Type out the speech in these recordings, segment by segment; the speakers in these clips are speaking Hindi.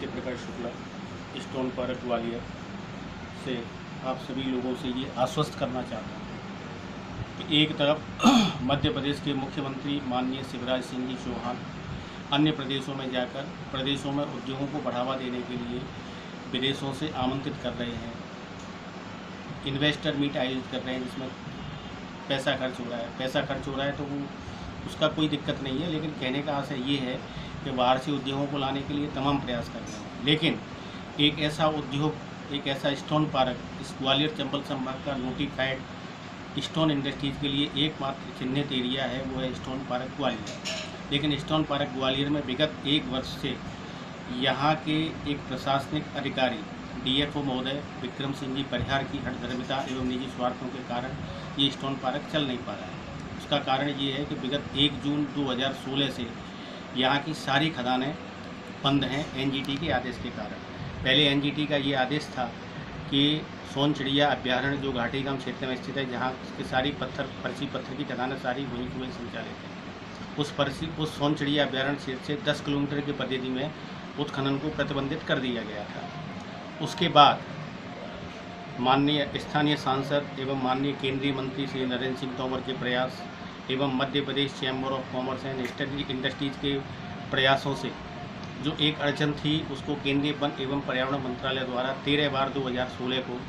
सत्यप्रकाश शुक्ला, स्टोन पार्क ग्वालियर से आप सभी लोगों से ये आश्वस्त करना चाहता हूँ कि एक तरफ मध्य प्रदेश के मुख्यमंत्री माननीय शिवराज सिंह जी चौहान अन्य प्रदेशों में जाकर प्रदेशों में उद्योगों को बढ़ावा देने के लिए विदेशों से आमंत्रित कर रहे हैं, इन्वेस्टर मीट आयोजित कर रहे हैं जिसमें पैसा खर्च हो रहा है तो वो उसका कोई दिक्कत नहीं है। लेकिन कहने का आशय ये है कि बाहर से उद्योगों को लाने के लिए तमाम प्रयास कर रहे हैं, लेकिन एक ऐसा उद्योग, एक ऐसा स्टोन पार्क इस ग्वालियर चंबल संभाग का नोटिफाइड स्टोन इंडस्ट्रीज़ के लिए एकमात्र चिन्हित एरिया है, वो है स्टोन पार्क ग्वालियर। लेकिन स्टोन पार्क ग्वालियर में विगत एक वर्ष से यहाँ के एक प्रशासनिक अधिकारी डीएफओ महोदय विक्रम सिंह जी परिहार की हठधर्मिता एवं निजी स्वार्थों के कारण ये स्टोन पार्क चल नहीं पा रहा है। उसका कारण ये है कि विगत 1 जून 2016 से यहाँ की सारी खदानें बंद हैं एनजीटी के आदेश के कारण। पहले एनजीटी का ये आदेश था कि सोनचिड़िया अभ्यारण्य जो घाटीगांव क्षेत्र में स्थित है, जहाँ की सारी फर्जी पत्थर की खदानें सारी वहीं की वहीं संचालित हैं, उस सोनचिड़िया अभ्यारण्य क्षेत्र से 10 किलोमीटर की परिधि में उत्खनन को प्रतिबंधित कर दिया गया था। उसके बाद माननीय स्थानीय सांसद एवं माननीय केंद्रीय मंत्री श्री नरेंद्र सिंह तोमर के प्रयास एवं Madhya Pradesh chamber of commerce and industries के प्रयासों से जो एक अड़चन थी उसको केंद्रीय वन एवं पर्यावरण मंत्रालय द्वारा 13/2016 को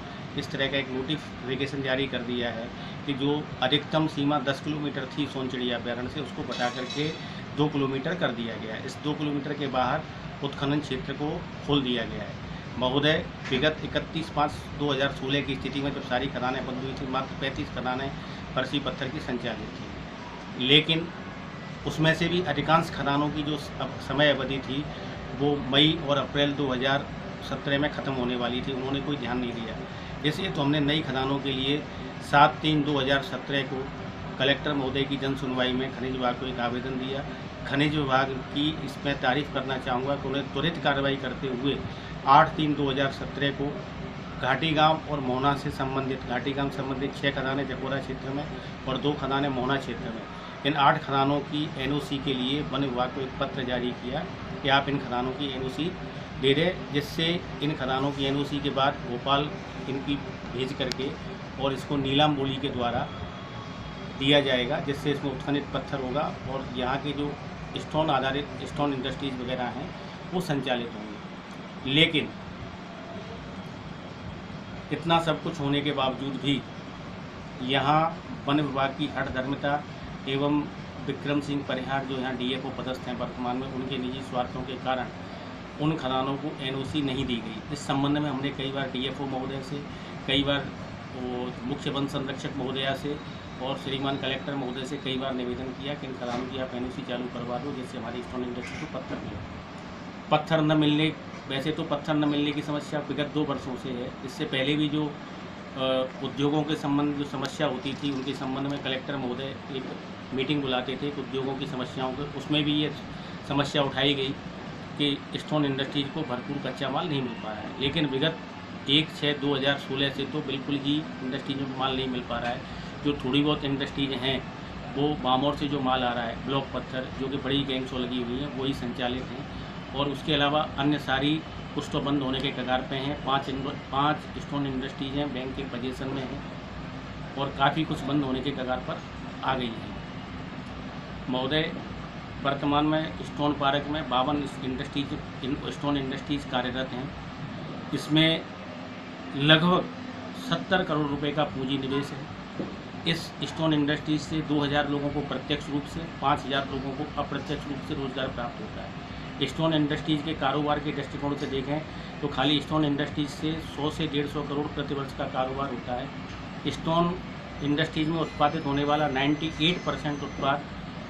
इस तरह का एक नोटिफिकेशन जारी कर दिया है कि जो अधिकतम सीमा 10 किलोमीटर थी सोनचिड़िया अभ्यारण्य से, उसको बता करके 2 किलोमीटर कर दिया गया है। इस 2 किलोमीटर के बाहर उत्खनन क्षेत्र को खोल दिया गया है। महोदय, विगत 31/5/2016 की स्थिति में जब सारी खदानें बंद हुई थी, मात्र 35 खदानें फर्जी पत्थर की संचालित थी, लेकिन उसमें से भी अधिकांश खदानों की जो समय अवधि थी वो मई और अप्रैल 2017 में ख़त्म होने वाली थी। उन्होंने कोई ध्यान नहीं दिया, इसलिए तो हमने नई खदानों के लिए 7/3/2017 को कलेक्टर महोदय की जन सुनवाई में खनिज विभाग को एक आवेदन दिया। खनिज विभाग की इसमें तारीफ़ करना चाहूँगा कि उन्हें त्वरित कार्रवाई करते हुए 8/3/2017 को घाटीगांव और मोहना से संबंधित 6 खदानें जकोरा क्षेत्र में और 2 खदानें मोहना क्षेत्र में, इन 8 खदानों की एनओसी के लिए वन विभाग को एक पत्र जारी किया कि आप इन खदानों की एनओसी दे दें, जिससे इन खदानों की एनओसी के बाद भोपाल इनकी भेज करके और इसको नीलाम बोली के द्वारा दिया जाएगा, जिससे इसमें उत्खनित पत्थर होगा और यहाँ के जो स्टोन आधारित स्टोन इंडस्ट्रीज़ वगैरह हैं वो संचालित होंगे। लेकिन इतना सब कुछ होने के बावजूद भी यहाँ वन विभाग की हठधर्मिता एवं विक्रम सिंह परिहार जो यहाँ डीएफओ पदस्थ हैं वर्तमान में, उनके निजी स्वार्थों के कारण उन खदानों को एनओसी नहीं दी गई। इस संबंध में हमने कई बार डीएफओ महोदय से, कई बार मुख्य वन संरक्षक महोदया से और श्रीमान कलेक्टर महोदय से कई बार निवेदन किया कि इन खदानों की आप एनओसी चालू करवा दो, जिससे हमारी स्टोन इंडस्ट्री को पत्थर मिले। वैसे तो पत्थर न मिलने की समस्या विगत 2 वर्षों से है। इससे पहले भी जो उद्योगों के संबंध जो समस्या होती थी, उनके संबंध में कलेक्टर महोदय एक मीटिंग बुलाते थे उद्योगों की समस्याओं को, उसमें भी ये समस्या उठाई गई कि स्टोन इंडस्ट्रीज को भरपूर कच्चा माल नहीं मिल पा रहा है। लेकिन विगत 1/6/2016 से तो बिल्कुल ही इंडस्ट्रीज में माल नहीं मिल पा रहा है। जो थोड़ी बहुत इंडस्ट्रीज हैं वो बामौर से जो माल आ रहा है, ब्लॉक पत्थर जो कि बड़ी गैंग्सों लगी हुई हैं, वही संचालित हैं, और उसके अलावा अन्य सारी कुछ तो बंद होने के कगार पे हैं। 5 स्टोन इंडस्ट्रीज हैं, बैंक के पोजीशन में हैं और काफ़ी कुछ बंद होने के कगार पर आ गई हैं। महोदय, वर्तमान में स्टोन पार्क में 52 स्टोन इंडस्ट्रीज कार्यरत हैं। इसमें लगभग 70 करोड़ रुपए का पूंजी निवेश है। इस स्टोन इंडस्ट्रीज से 2000 लोगों को प्रत्यक्ष रूप से, 5000 लोगों को अप्रत्यक्ष रूप से रोजगार प्राप्त होता है। स्टोन इंडस्ट्रीज के कारोबार के दृष्टिकोण से देखें तो खाली स्टोन इंडस्ट्रीज से 100 से 150 करोड़ प्रतिवर्ष का कारोबार होता है। स्टोन इंडस्ट्रीज में उत्पादित होने वाला 98% उत्पाद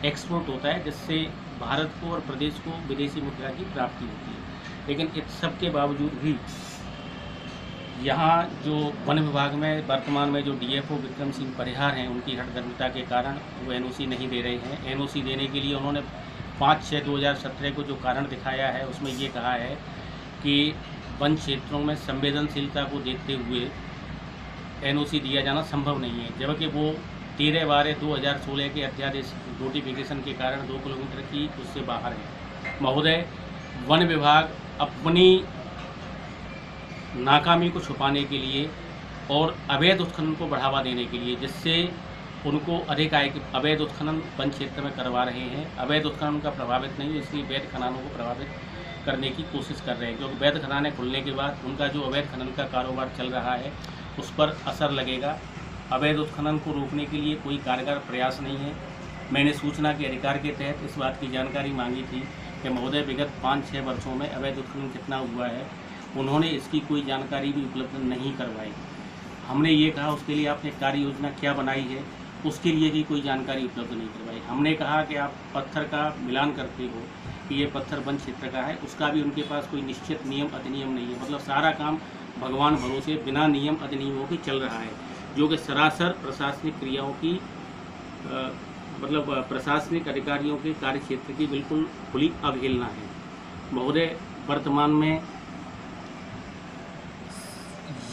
एक्सपोर्ट होता है, जिससे भारत को और प्रदेश को विदेशी मुद्रा की प्राप्ति होती है। लेकिन इस सब के बावजूद भी यहाँ जो वन विभाग में वर्तमान में जो डीएफओ विक्रम सिंह परिहार हैं, उनकी हठधर्मिता के कारण वो एनओसी नहीं दे रहे हैं। एनओसी देने के लिए उन्होंने 5/6/2017 को जो कारण दिखाया है, उसमें ये कहा है कि वन क्षेत्रों में संवेदनशीलता को देखते हुए एनओसी दिया जाना संभव नहीं है, जबकि वो 13/12/2016 के अध्यादेश नोटिफिकेशन के कारण 2 किलोमीटर की उससे बाहर है। महोदय, वन विभाग अपनी नाकामी को छुपाने के लिए और अवैध उत्खनन को बढ़ावा देने के लिए, जिससे उनको अधिक आय के अवैध उत्खनन वन क्षेत्र में करवा रहे हैं। अवैध उत्खनन का प्रभावित नहीं है, इसलिए वैध खदानों को प्रभावित करने की कोशिश कर रहे हैं, क्योंकि वैध खदानें खुलने के बाद उनका जो अवैध खनन का कारोबार चल रहा है उस पर असर लगेगा। अवैध उत्खनन को रोकने के लिए कोई कारगर प्रयास नहीं है। मैंने सूचना के अधिकार के तहत इस बात की जानकारी मांगी थी कि महोदय विगत 5-6 वर्षों में अवैध उत्खनन कितना हुआ है, उन्होंने इसकी कोई जानकारी भी उपलब्ध नहीं करवाई। हमने ये कहा उसके लिए आपने कार्य योजना क्या बनाई है, उसके लिए भी कोई जानकारी उपलब्ध नहीं करवाई। हमने कहा कि आप पत्थर का मिलान करते हो कि ये पत्थर वन क्षेत्र का है, उसका भी उनके पास कोई निश्चित नियम अधिनियम नहीं है। मतलब सारा काम भगवान भरोसे बिना नियम अधिनियमों के चल रहा है, जो कि सरासर प्रशासनिक क्रियाओं की मतलब प्रशासनिक अधिकारियों के कार्य क्षेत्र की बिल्कुल खुली अवहेलना है। महोदय, वर्तमान में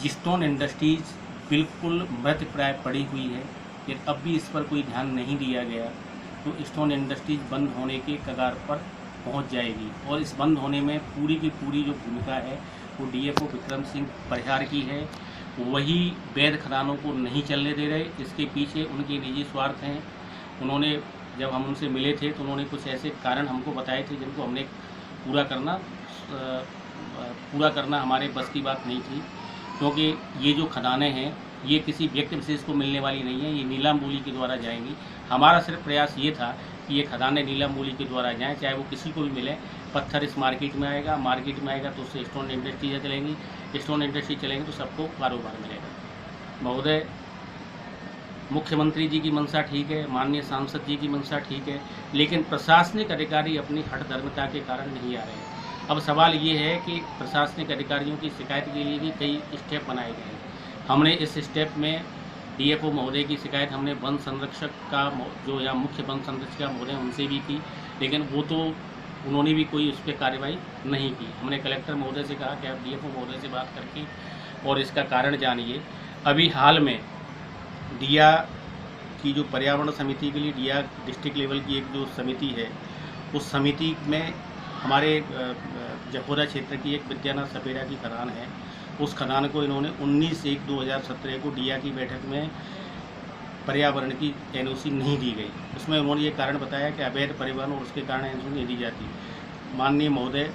स्टोन इंडस्ट्रीज बिल्कुल मृतप्राय पड़ी हुई है। यदि अब भी इस पर कोई ध्यान नहीं दिया गया तो स्टोन इंडस्ट्रीज बंद होने के कगार पर पहुंच जाएगी। और इस बंद होने में पूरी की पूरी जो भूमिका है वो डीएफओ विक्रम सिंह परिहार की है। वही वैध खदानों को नहीं चलने दे रहे, इसके पीछे उनके निजी स्वार्थ हैं। उन्होंने जब हम उनसे मिले थे तो उन्होंने कुछ ऐसे कारण हमको बताए थे जिनको हमने पूरा करना हमारे बस की बात नहीं थी, क्योंकि ये जो खदानें हैं ये किसी व्यक्ति विशेष को मिलने वाली नहीं है, ये नीलाम बोली के द्वारा जाएंगी। हमारा सिर्फ प्रयास ये था कि ये खदानें नीलाम बोली के द्वारा जाएं, चाहे वो किसी को भी मिले। पत्थर इस मार्केट में आएगा तो उससे स्टोन इंडस्ट्री चलेंगी, स्टोन इंडस्ट्री चलेंगी तो सबको कारोबार मिलेगा। महोदय, मुख्यमंत्री जी की मंशा ठीक है, माननीय सांसद जी की मंशा ठीक है, लेकिन प्रशासनिक अधिकारी अपनी हठधर्मिता के कारण नहीं आ रहे हैं। अब सवाल ये है कि प्रशासनिक अधिकारियों की शिकायत के लिए भी कई स्टेप बनाए गए हैं। हमने इस स्टेप में डीएफओ महोदय की शिकायत हमने वन संरक्षक का जो या मुख्य वन संरक्षक महोदय उनसे भी की, लेकिन वो तो उन्होंने भी कोई उस पर कार्रवाई नहीं की। हमने कलेक्टर महोदय से कहा कि आप डीएफओ महोदय से बात करके और इसका कारण जानिए। अभी हाल में डिया की जो पर्यावरण समिति के लिए डिया डिस्ट्रिक्ट लेवल की एक जो समिति है, उस समिति में हमारे जखोरा क्षेत्र की एक विद्यानाथ सपेरा की खदान है। उस खदान को इन्होंने 19/1/2017 को डिया की बैठक में पर्यावरण की एनओसी नहीं दी गई। उसमें उन्होंने ये कारण बताया कि अवैध परिवहन और उसके कारण एनओसी नहीं दी जाती। माननीय महोदय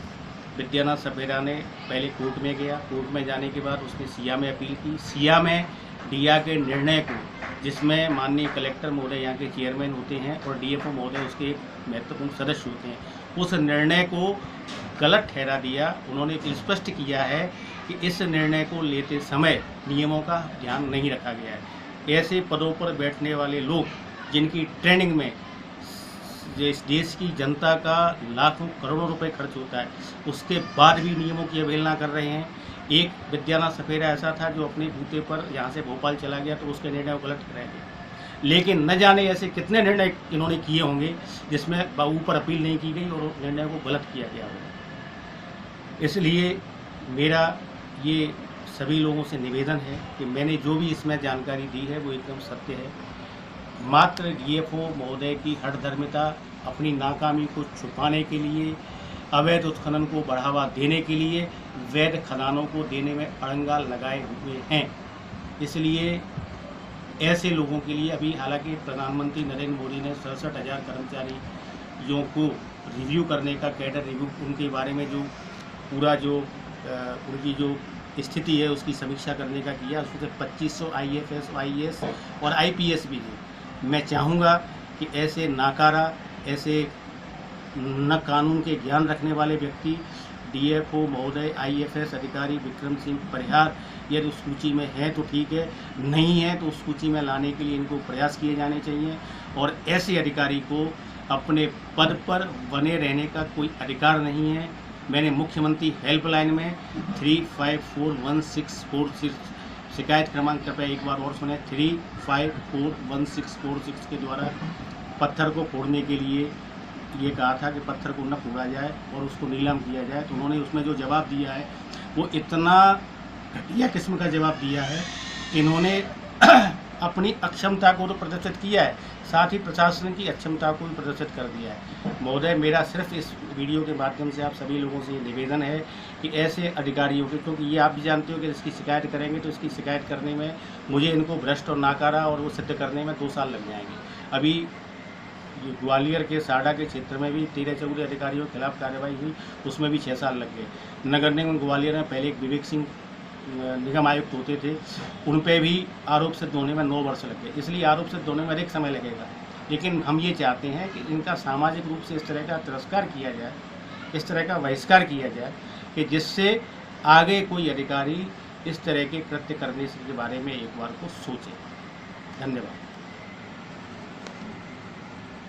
विद्यानाथ सपेरा ने पहले कोर्ट में गया, कोर्ट में जाने के बाद उसने सिया में अपील की। सिया में डिया के निर्णय को, जिसमें माननीय कलेक्टर महोदय यहाँ के चेयरमैन होते हैं और डीएफओ महोदय उसके महत्वपूर्ण सदस्य होते हैं, उस निर्णय को गलत ठहरा दिया। उन्होंने स्पष्ट किया है कि इस निर्णय को लेते समय नियमों का ध्यान नहीं रखा गया है। ऐसे पदों पर बैठने वाले लोग जिनकी ट्रेनिंग में इस देश की जनता का लाखों करोड़ों रुपए खर्च होता है, उसके बाद भी नियमों की अवहेलना कर रहे हैं। एक विद्यानाथ सपेरा ऐसा था जो अपने बूते पर यहाँ से भोपाल चला गया तो उसके निर्णय को गलत ठहराया गया, लेकिन न जाने ऐसे कितने निर्णय इन्होंने किए होंगे जिसमें ऊपर अपील नहीं की गई और निर्णय को गलत किया गया होगा। इसलिए मेरा ये सभी लोगों से निवेदन है कि मैंने जो भी इसमें जानकारी दी है वो एकदम सत्य है। मात्र डीएफओ महोदय की हठधर्मिता अपनी नाकामी को छुपाने के लिए, अवैध उत्खनन को बढ़ावा देने के लिए वैध खदानों को देने में अड़ंगा लगाए हुए हैं। इसलिए ऐसे लोगों के लिए अभी हालांकि प्रधानमंत्री नरेंद्र मोदी ने 67,000 कर्मचारियों को रिव्यू करने का कैडर रिव्यू, उनके बारे में जो पूरा जो उनकी जो स्थिति है उसकी समीक्षा करने का किया। उसमें 2500 IFS, IAS और IPS भी है। मैं चाहूँगा कि ऐसे नाकारा, ऐसे न कानून के ज्ञान रखने वाले व्यक्ति डीएफओ महोदय, IFS अधिकारी विक्रम सिंह परिहार यदि उस सूची में है तो ठीक है, नहीं है तो उस सूची में लाने के लिए इनको प्रयास किए जाने चाहिए। और ऐसे अधिकारी को अपने पद पर बने रहने का कोई अधिकार नहीं है। मैंने मुख्यमंत्री हेल्पलाइन में 354164 शिकायत क्रमांक कृपया एक बार और सुने, 354164 के द्वारा पत्थर को फोड़ने के लिए ये कहा था कि पत्थर को न फोड़ा जाए और उसको नीलाम किया जाए। तो उन्होंने उसमें जो जवाब दिया है वो इतना घटिया किस्म का जवाब दिया है। इन्होंने अपनी अक्षमता को तो प्रदर्शित किया है, साथ ही प्रशासन की अक्षमता को भी प्रदर्शित कर दिया है। महोदय, मेरा सिर्फ इस वीडियो के माध्यम से आप सभी लोगों से ये निवेदन है कि ऐसे अधिकारियों के, क्योंकि ये आप भी जानते हो कि इसकी शिकायत करेंगे तो इसकी शिकायत करने में मुझे इनको भ्रष्ट और नाकारा और वो सिद्ध करने में 2 साल लग जाएंगे। अभी ग्वालियर के साडा के क्षेत्र में भी 13-14 अधिकारियों के खिलाफ कार्रवाई हुई, उसमें भी 6 साल लग गए। नगर निगम ग्वालियर में पहले एक विवेक सिंह निगम आयुक्त होते थे, उन पे भी आरोप सिद्ध होने में 9 वर्ष लग गए। इसलिए आरोप सिद्ध होने में अधिक समय लगेगा, लेकिन हम ये चाहते हैं कि इनका सामाजिक रूप से इस तरह का तिरस्कार किया जाए, इस तरह का बहिष्कार किया जाए कि जिससे आगे कोई अधिकारी इस तरह के कृत्य करने के बारे में एक बार को सोचे। धन्यवाद।